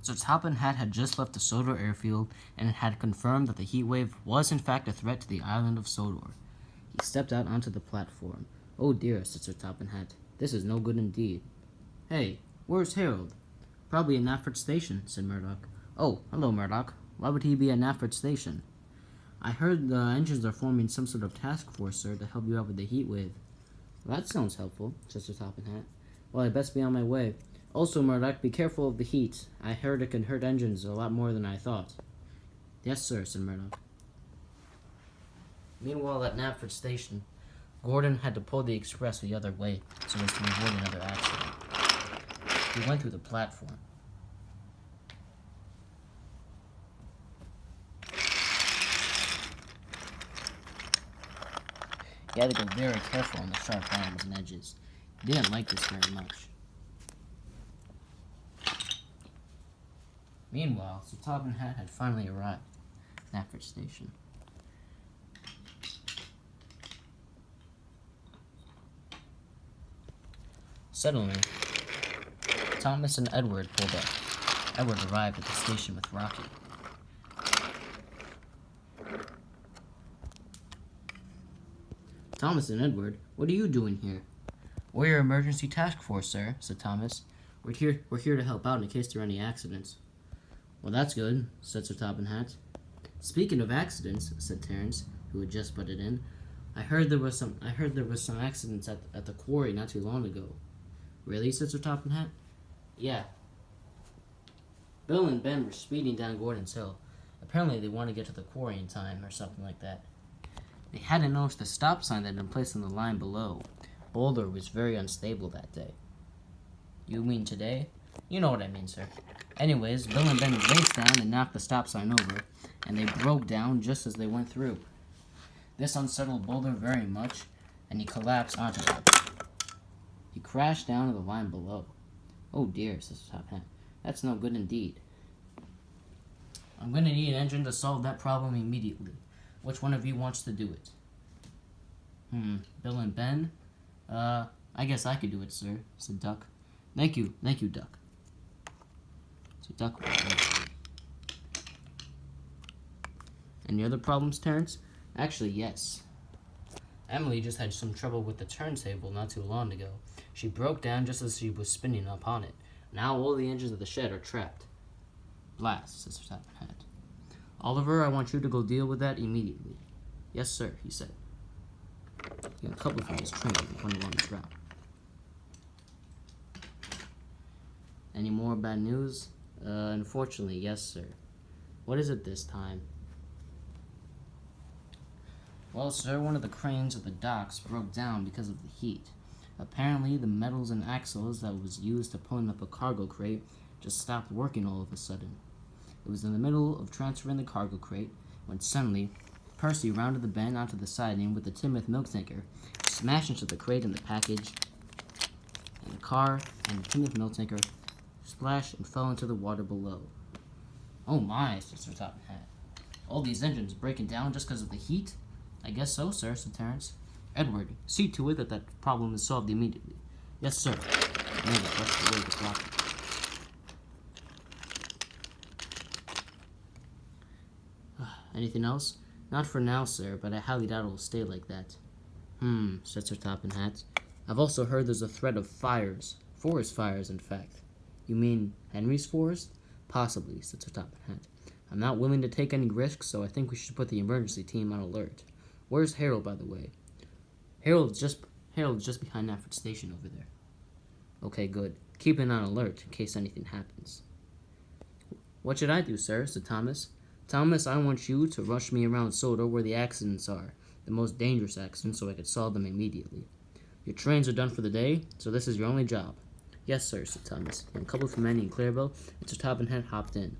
Sir Topham Hatt had just left the Sodor airfield and had confirmed that the heat wave was in fact a threat to the island of Sodor. He stepped out onto the platform. "Oh dear," said Sir Topham Hatt. "This is no good indeed." "Hey, where's Harold?" "Probably at Nafford Station," said Murdoch. "Oh, hello, Murdoch. Why would he be at Nafford Station?" "I heard the engines are forming some sort of task force, sir, to help you out with the heat wave." "Well, that sounds helpful," said Sir Topham Hatt. "Well, I best be on my way. Also, Murdoch, be careful of the heat. I heard it can hurt engines a lot more than I thought." "Yes, sir," said Murdoch. Meanwhile, at Nafford Station, Gordon had to pull the express the other way so as to avoid another accident. He went through the platform. He had to go very careful on the sharp lines and edges. He didn't like this very much. Meanwhile, Sir Topham Hatt had finally arrived at Nafford Station. Suddenly, Thomas and Edward pulled up. Edward arrived at the station with Rocky. "Thomas and Edward, what are you doing here?" "We're your emergency task force, sir," said Thomas. We're here to help out in case there are any accidents." "Well, that's good," said Sir Topham Hatt. "Speaking of accidents," said Terence, who had just butted in, I heard there was some accidents at the quarry not too long ago." "Really?" said Sir Topham Hatt. "Yeah. Bill and Ben were speeding down Gordon's Hill. Apparently they wanted to get to the quarry in time, or something like that. They hadn't noticed the stop sign that had been placed on the line below. Boulder was very unstable that day." "You mean today?" "You know what I mean, sir. Anyways, Bill and Ben raced down and knocked the stop sign over, and they broke down just as they went through. This unsettled Boulder very much, and he collapsed onto them. He crashed down to the line below." "Oh dear," said Sir Topham Hatt. "That's no good indeed." "I'm going to need an engine to solve that problem immediately. Which one of you wants to do it?" Bill and Ben? I guess I could do it, sir," said Duck. Thank you, Duck." So Duck went. "Any other problems, Terence?" "Actually, yes. Emily just had some trouble with the turntable not too long ago. She broke down just as she was spinning upon it. Now all the engines of the shed are trapped." "Blast," said Sir Topham Hatt. "Oliver, I want you to go deal with that immediately." "Yes, sir," he said. He got a couple from his training when along his route. "Any more bad news?" Unfortunately, yes, sir." "What is it this time?" "Well, sir, one of the cranes at the docks broke down because of the heat. Apparently, the metals and axles that was used to pulling up a cargo crate just stopped working all of a sudden. It was in the middle of transferring the cargo crate when suddenly Percy rounded the bend onto the siding with the Timoth milk tanker, smashed into the crate and the package, and the car and the Timoth milk tanker splashed and fell into the water below." "Oh my," said Sir Topham Hatt. "All these engines breaking down just because of the heat?" "I guess so, sir," said Terence. "Edward, see to it that that problem is solved immediately." "Yes, sir." And then he brushed away with Rocky. "Anything else?" "Not for now, sir, but I highly doubt it will stay like that." Said Sir Topham Hatt. "I've also heard there's a threat of fires. Forest fires, in fact." "You mean Henry's forest?" "Possibly," said Sir Topham Hatt. "I'm not willing to take any risks, so I think we should put the emergency team on alert. Where's Harold, by the way?" Harold's just behind Nafford Station over there." "Okay, good. Keep it on alert in case anything happens." "What should I do, sir?" said Thomas. "Thomas, I want you to rush me around Sodor where the accidents are, the most dangerous accidents, so I could solve them immediately. Your trains are done for the day, so this is your only job." "Yes, sir," said Thomas, and a couple from Manny and Clarabelle, and Sir Topham Hatt hopped in.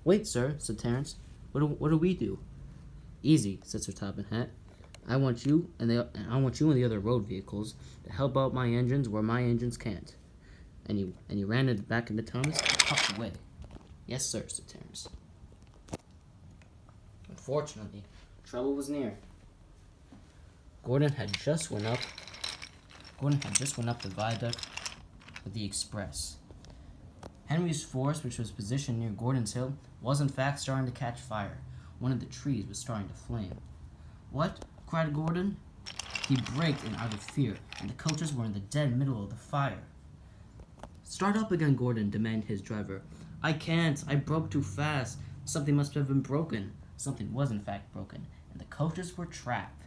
"Wait, sir," said Terence. What do we do?" "Easy," said Sir Topham Hatt. I want you and the other road vehicles to help out my engines where my engines can't." And he ran it back into Thomas and puffed away. "Yes, sir," said Terence. Unfortunately, trouble was near. Gordon had just went up the viaduct with the express. Henry's force, which was positioned near Gordon's Hill, was in fact starting to catch fire. One of the trees was starting to flame. "What?" cried Gordon. He braked in out of fear, and the coaches were in the dead middle of the fire. "Start up again, Gordon," demanded his driver. "I can't. I broke too fast. Something must have been broken." Something was in fact broken, and the coaches were trapped.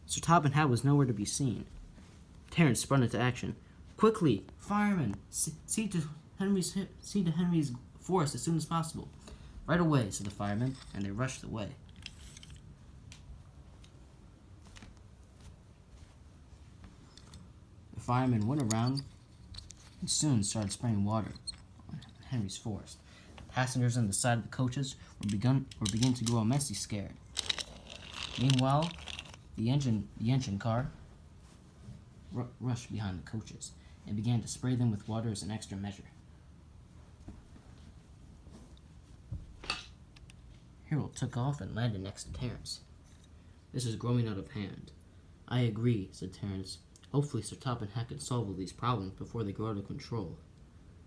Sir Topham Hatt was nowhere to be seen. Terence sprung into action. "Quickly, firemen, see to Henry's force as soon as possible." "Right away," said the firemen, and they rushed away. The firemen went around and soon started spraying water on Henry's force. Passengers on the side of the coaches were beginning to grow immensely scared. Meanwhile, the engine car rushed behind the coaches and began to spray them with water as an extra measure. Harold took off and landed next to Terence. "This is growing out of hand." "I agree," said Terence. "Hopefully Sir Topham Hatt can solve all these problems before they grow out of control."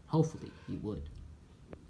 Hopefully he would.